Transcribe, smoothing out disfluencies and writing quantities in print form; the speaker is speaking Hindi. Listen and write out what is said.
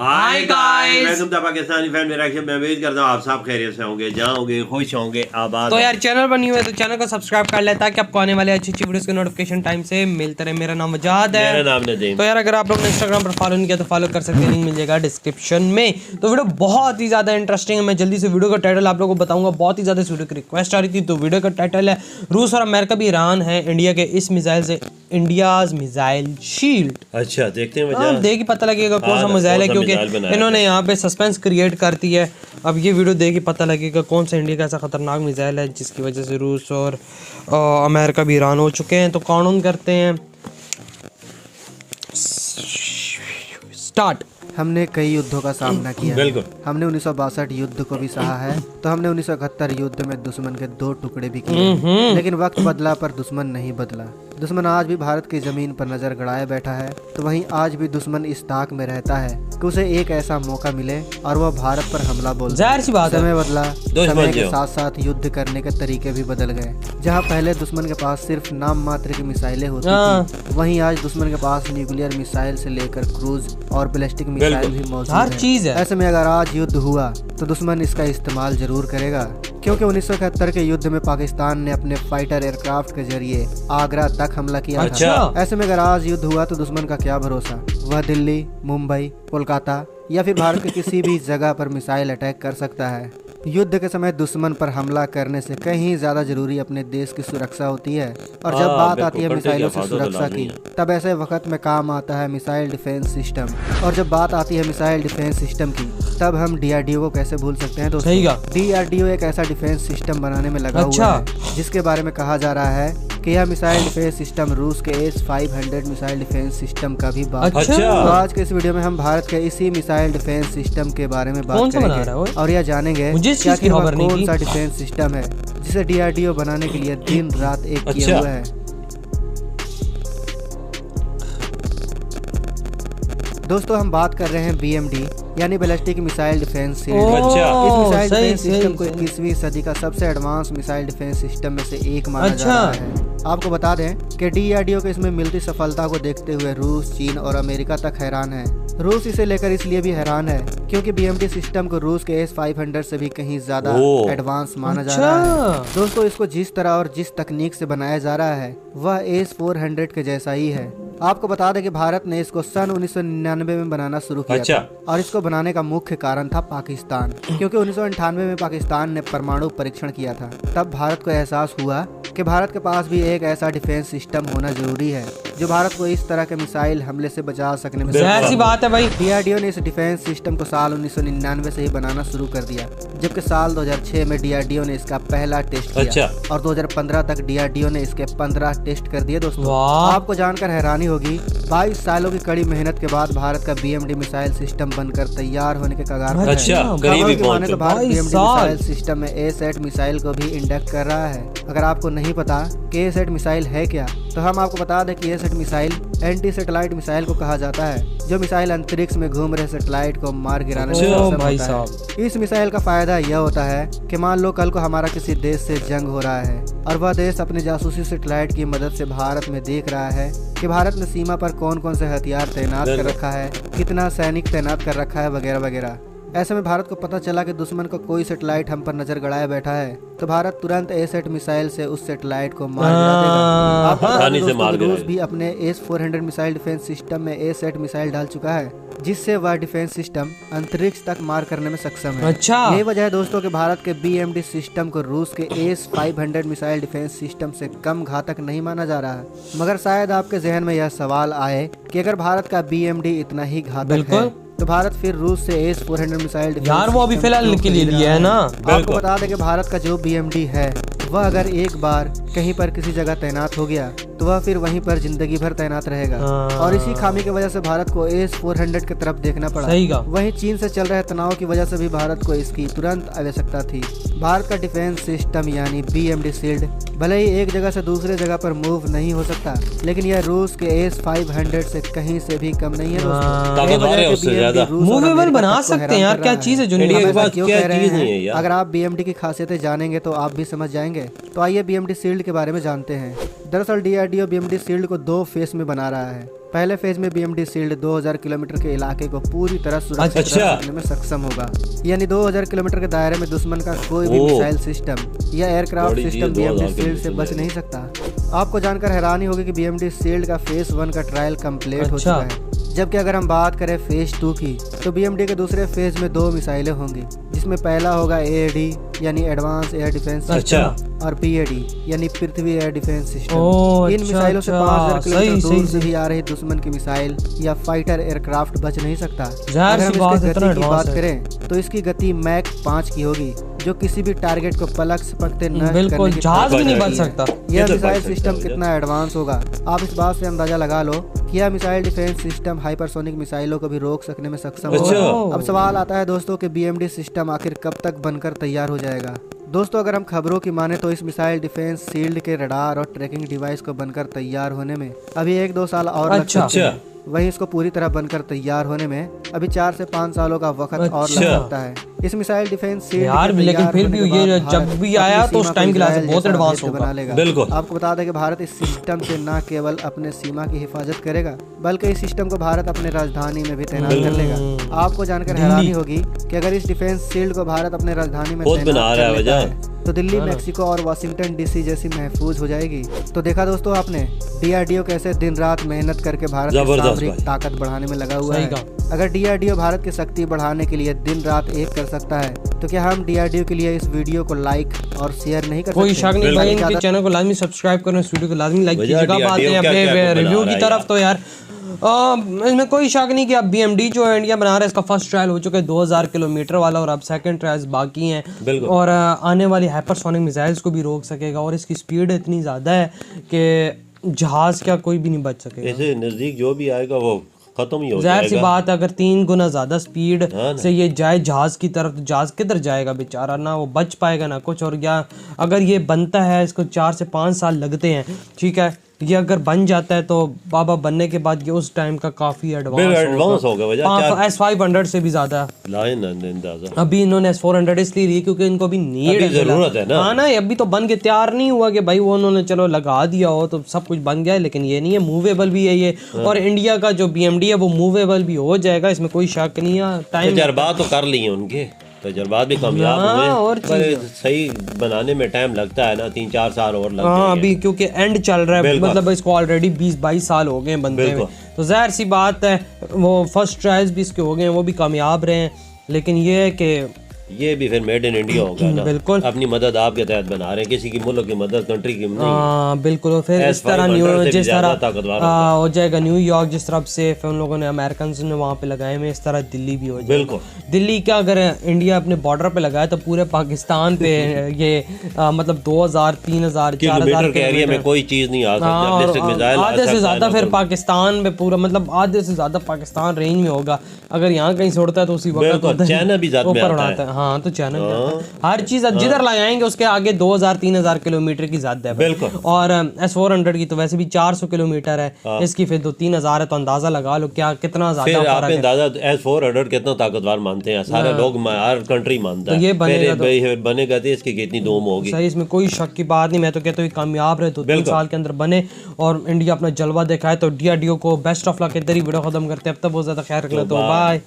Hi guys, welcome to Pakistani family reaction. मैं उम्मीद करता हूँ आप सब खैरियत से होंगे, जहाँ होंगे खुश होंगे, आबाद। तो यार चैनल बनी हुई है तो चैनल को सब्सक्राइब कर ले ताकि आपको आने वाले अच्छी अच्छी वीडियोस के नोटिफिकेशन टाइम से मिलते रहे। मेरा नाम वजाद है। मेरा नाम नदीम। तो यार अगर आप लोग ने इंस्टाग्राम पर फॉलो नहीं किया तो फॉलो कर सकते हैं, लिंक मिल जाएगा डिस्क्रिप्शन में। तो वीडियो बहुत ही ज़्यादा इंटरेस्टिंग है। मैं जल्दी से वीडियो का टाइटल आप लोगों को बताऊंगा। बहुत ही ज़्यादा इस वीडियो की रिक्वेस्ट आ रही थी, तो वीडियो का टाइटल है रूस और अमेरिका भी ईरान है इंडिया के इस मिसाइल से इंडियाज मिसाइल शील्ड। अच्छा, देखते हैं वजह। देख ही पता लगेगा कौन सा मिसाइल है, क्योंकि इन्होंने यहाँ पे सस्पेंस क्रिएट कर दी है। अब ये वीडियो देख ही पता लगेगा कौन सा इंडिया का ऐसा खतरनाक मिसाइल है जिसकी वजह से रूस और अमेरिका भी ईरान हो चुके हैं। तो काउंट करते हैं, स्टार्ट। हमने कई युद्धों का सामना किया। बिल्कुल। हमने 1962 युद्ध को भी सहा है, तो हमने 1971 युद्ध में दुश्मन के 2 टुकड़े भी किए। लेकिन वक्त बदला पर दुश्मन नहीं बदला। दुश्मन आज भी भारत की जमीन पर नजर गड़ाए बैठा है, तो वहीं आज भी दुश्मन इस ताक में रहता है कि उसे एक ऐसा मौका मिले और वह भारत पर हमला बोल। जाहिर सी बात है। समय बदला, समय के साथ साथ युद्ध करने के तरीके भी बदल गए। जहाँ पहले दुश्मन के पास सिर्फ नाम मात्र की मिसाइलें होती थी, वहीं आज दुश्मन के पास न्यूक्लियर मिसाइल से लेकर क्रूज और बैलिस्टिक मिसाइल भी मौजूद हर चीज है। ऐसे में अगर आज युद्ध हुआ तो दुश्मन इसका इस्तेमाल जरूर करेगा, क्योंकि 1971 के युद्ध में पाकिस्तान ने अपने फाइटर एयरक्राफ्ट के जरिए आगरा तक हमला किया था। ऐसे में अगर आज युद्ध हुआ तो दुश्मन का क्या भरोसा, वह दिल्ली, मुंबई, कोलकाता या फिर भारत के किसी भी जगह पर मिसाइल अटैक कर सकता है। युद्ध के समय दुश्मन पर हमला करने से कहीं ज्यादा जरूरी अपने देश की सुरक्षा होती है। और जब बात आती है मिसाइलों से सुरक्षा की, तब ऐसे वक्त में काम आता है मिसाइल डिफेंस सिस्टम। और जब बात आती है मिसाइल डिफेंस सिस्टम की, तब हम DRDO को कैसे भूल सकते हैं दोस्तों। DRDO एक ऐसा डिफेंस सिस्टम बनाने में लगा हुआ है जिसके बारे में कहा जा रहा है कि यह मिसाइल डिफेंस सिस्टम रूस के S-500 मिसाइल डिफेंस सिस्टम का भी बात है। तो आज के इस वीडियो में हम भारत के इसी मिसाइल डिफेंस सिस्टम के बारे में बात करेंगे और यह जानेंगे कि आखिर वह कौन सा डिफेंस सिस्टम है जिसे DRDO बनाने के लिए दिन रात एक किया हुआ है। दोस्तों हम बात कर रहे हैं BMD यानी बैलिस्टिक मिसाइल डिफेंस शील्ड। इस मिसाइल डिफेंस सिस्टम को 21वीं सदी का सबसे एडवांस मिसाइल डिफेंस सिस्टम में से एक माना जा रहा है। आपको बता दें कि DRDO के इसमें मिलती सफलता को देखते हुए रूस, चीन और अमेरिका तक हैरान है। रूस इसे लेकर इसलिए भी हैरान है क्योंकि BMD सिस्टम को रूस के S-500 से भी कहीं ज्यादा एडवांस माना जा रहा है। दोस्तों इसको जिस तरह और जिस तकनीक से बनाया जा रहा है वह S-400 के जैसा ही है। आपको बता दें कि भारत ने इसको सन 1999 में बनाना शुरू किया था और इसको बनाने का मुख्य कारण था पाकिस्तान, क्योंकि 1998 में पाकिस्तान ने परमाणु परीक्षण किया था। तब भारत को एहसास हुआ कि भारत के पास भी एक ऐसा डिफेंस सिस्टम होना जरूरी है जो भारत को इस तरह के मिसाइल हमले से बचा सकने में। ऐसी बात है भाई। DRDO ने इस डिफेंस सिस्टम को साल 1999 से ही बनाना शुरू कर दिया, जबकि साल 2006 में DRDO ने इसका पहला टेस्ट किया और 2015 तक DRDO ने इसके 15 टेस्ट कर दिए। दोस्तों आपको जानकर हैरानी होगी, 22 सालों की कड़ी मेहनत के बाद भारत का BMD मिसाइल सिस्टम बनकर तैयार होने के कगार पर है। तो भारत BMD मिसाइल सिस्टम में A-SAT मिसाइल को भी इंडक्ट कर रहा है। अगर आपको नहीं पता कि A-SAT मिसाइल है क्या, तो हम आपको बता दें कि A-SAT missile anti satellite missile को कहा जाता है, जो मिसाइल अंतरिक्ष में घूम रहे सैटेलाइट को मार गिराने में सक्षम होता है। इस मिसाइल का फायदा यह होता है कि मान लो कल को हमारा किसी देश से जंग हो रहा है और वह देश अपने जासूसी सैटेलाइट की मदद से भारत में देख रहा है कि भारत ने सीमा पर कौन कौन से हथियार तैनात कर रखा है, कितना सैनिक तैनात कर रखा है, वगैरह वगैरह। ऐसे में भारत को पता चला कि दुश्मन का कोई सैटेलाइट हम पर नजर गड़ाए बैठा है, तो भारत तुरंत A-SAT मिसाइल से उस सैटेलाइट को मार गिरा देगा। रूस भी अपने S-400 मिसाइल डिफेंस सिस्टम में A-SAT मिसाइल डाल चुका है, जिससे वह डिफेंस सिस्टम अंतरिक्ष तक मार करने में सक्षम है। यही वजह है दोस्तों कि भारत के BMD सिस्टम को रूस के S-500 मिसाइल डिफेंस सिस्टम से कम घातक नहीं माना जा रहा है। मगर शायद आपके जहन में यह सवाल आए कि अगर भारत का BMD इतना ही घातक है तो भारत फिर रूस से S-400 मिसाइल यार वो अभी फिलहाल के लिए लिया है ना। आपको बता दें कि भारत का जो BMD है वह अगर एक बार कहीं पर किसी जगह तैनात हो गया तो वह फिर वहीं पर जिंदगी भर तैनात रहेगा। और इसी खामी की वजह से भारत को S-400 की तरफ देखना पड़ा। वहीं चीन से चल रहे तनाव की वजह से भी भारत को इसकी तुरंत आवश्यकता थी। भारत का डिफेंस सिस्टम यानी BMD शील्ड भले ही एक जगह से दूसरे जगह पर मूव नहीं हो सकता, लेकिन यह रूस के S-500 से कहीं से भी कम नहीं है दोस्तों। मूवेबल बना सकते हैं यार, क्या चीज है जो क्यों कह रहे हैं। अगर आप BMD की खासियतें जानेंगे तो आप भी समझ जाएंगे। तो आइए BMD शील्ड के बारे में जानते हैं। दरअसल डीआरडीओ बीएमडी शील्ड को 2 फेज में बना रहा है। पहले फेज में बीएमडी शील्ड 2000 किलोमीटर के इलाके को पूरी तरह सुरक्षित रखने में सक्षम होगा, यानी 2000 किलोमीटर के दायरे में दुश्मन का कोई भी मिसाइल सिस्टम या एयरक्राफ्ट सिस्टम बीएमडी शील्ड से बच नहीं सकता। आपको जानकर हैरानी होगी कि बीएमडी शील्ड का फेज 1 का ट्रायल कंप्लीट हो चुका है, जबकि अगर हम बात करें फेज 2 की तो बीएमडी के दूसरे फेज में 2 मिसाइलें होंगी, जिसमें पहला होगा एडी यानी एडवांस एयर डिफेंस सिस्टम और पीएडी यानी पृथ्वी एयर डिफेंस सिस्टम। इन मिसाइलों से 5000 किलोमीटर दूर से भी आ रही दुश्मन की मिसाइल या फाइटर एयरक्राफ्ट बच नहीं सकता। अगर हम इसकी गति की बात करें तो इसकी गति मैक 5 की होगी, जो किसी भी टारगेट को पलक झपकते नष्ट करने की जहाज भी नहीं बच सकता। यह मिसाइल सिस्टम कितना एडवांस होगा आप इस बात से अंदाजा लगा लो कि यह मिसाइल डिफेंस सिस्टम हाइपरसोनिक मिसाइलों को भी रोक सकने में सक्षम होगा। अब सवाल आता है दोस्तों कि बीएमडी सिस्टम आखिर कब तक बनकर तैयार हो जाएगा। दोस्तों अगर हम खबरों की माने तो इस मिसाइल डिफेंस शील्ड के रडार और ट्रैकिंग डिवाइस को बनकर तैयार होने में अभी 1-2 साल और लग सकते हैं। वहीं इसको पूरी तरह बनकर तैयार होने में अभी 4 से 5 सालों का वक्त और लग सकता है। इस मिसाइल डिफेंस शील्ड यार लेकिन फिर भी ये जब भी आया तो उस टाइम के लिए बहुत एडवांस होगा। बिल्कुल आपको बता दें कि भारत इस सिस्टम से न केवल अपने सीमा की हिफाजत करेगा बल्कि इस सिस्टम को भारत अपने राजधानी में भी तैनात कर लेगा। आपको जानकर हैरानी होगी कि अगर इस डिफेंस शील्ड को भारत अपने राजधानी में तैनात कर लेता है तो दिल्ली, मैक्सिको और वाशिंगटन डीसी जैसी महफूज हो जाएगी। तो देखा दोस्तों आपने डीआरडीओ कैसे दिन रात मेहनत करके भारत की सामरिक ताकत बढ़ाने में लगा हुआ है। अगर डीआरडीओ भारत की शक्ति बढ़ाने के लिए दिन रात एक कर सकता है तो क्या हम डीआरडीओ के लिए इस वीडियो को लाइक और शेयर नहीं कर सकते? कोई शक नहीं भाई, इनके चैनल को लाजमी सब्सक्राइब करें, इस वीडियो को लाजमी लाइक कीजिएगा। बात है अपने रिव्यू की तरफ तो यार इसमें कोई शक नहीं कि अब बीएमडी जो है इंडिया बना रहा है, इसका फर्स्ट ट्रायल हो चुका है 2000 किलोमीटर वाला और अब सेकंड ट्रायल्स बाकी हैं और आने वाली हाइपरसोनिक मिसाइल्स को भी रोक सकेगा और इसकी स्पीड इतनी ज़्यादा है कि जहाज क्या कोई भी नहीं बच सकेगा। ऐसे नज़दीक जो भी आएगा वो खत्म ही हो जाएगा। जाहिर सी बात अगर 3 गुना ज़्यादा स्पीड से ये जाए जहाज की तरफ तो जहाज किधर जाएगा बेचारा, ना वो बच पाएगा ना कुछ। और या अगर ये बनता है इसको 4 से 5 साल लगते हैं, ठीक है, ये अगर बन जाता है तो बाबा बनने के बाद ये उस टाइम का काफी एडवांस होगा S500 से भी ज्यादा। अभी इन्होंने S400 इसलिए ली क्योंकि इनको भी नीड जरूरत है ना। हाँ ना, अभी तो बन के तैयार नहीं हुआ कि भाई वो उन्होंने चलो लगा दिया हो तो सब कुछ बन गया है, लेकिन ये नहीं है, मूवेबल भी है ये। और इंडिया का जो बीएमडी है वो मूवेबल भी हो जाएगा, इसमें कोई शक नहीं है। टाइम तजर्बात तो कर लिए उनके, तजर्बात भी कामयाब हुए और सही बनाने में टाइम लगता है ना, 3-4 साल और लगते हैं अभी क्योंकि एंड चल रहा है, मतलब इसको ऑलरेडी 20-22 साल हो गए बनते हुए, तो जाहिर सी बात है वो फर्स्ट ट्रायल्स भी इसके हो गए, वो भी कामयाब रहे हैं। लेकिन ये है कि ये भी फिर मेड इन इंडिया होगा ना, बिल्कुल अपनी मदद आपके तहत बना रहे हैं, किसी की मुल्क की मदद कंट्री की नहीं। बिल्कुल। फिर इस तरह जिस तरह हो जाएगा न्यूयॉर्क जिस तरफ से उन लोगों ने अमेरिकन ने वहाँ पे लगाए हुए, इस तरह दिल्ली भी हो जाएगा। बिल्कुल दिल्ली क्या अगर इंडिया अपने बॉर्डर पे लगाए तो पूरे पाकिस्तान पे ये मतलब 2000, 3000, 4000 के एरिया में कोई चीज नहीं आ सकती। आधे से ज्यादा फिर पाकिस्तान में पूरा मतलब आधे से ज्यादा पाकिस्तान रेंज में होगा। अगर यहाँ कहीं छोड़ता है तो उसी वक्त चाइना भी ऊपर उड़ाता है। हाँ तो चाइना हर चीज जिधर लगाएंगे उसके आगे 2000-3000 किलोमीटर की ज्यादा है। बिल्कुल। और S400 की तो वैसे भी 400 किलोमीटर है, इसकी फिर 2-3000 है, तो अंदाजा लगा लो क्या कितना ज्यादा आप अंदाजा S400 कितना ताकतवर मानते हैं सारे लोग, हर कंट्री मानता है। ये बनेगा तो इसकी कितनी धूम होगी। सही, इसमें कोई शक की बात नहीं। मैं तो कहता हूँ कामयाब रहे, 2-3 साल के अंदर बने और इंडिया अपना जलवा दिखाए। तो डीआरडीओ को बेस्ट ऑफ लक। इधर ही वीडियो खत्म करते हैं। अब तक बहुत ज्यादा ख्याल रखना, तो बाय।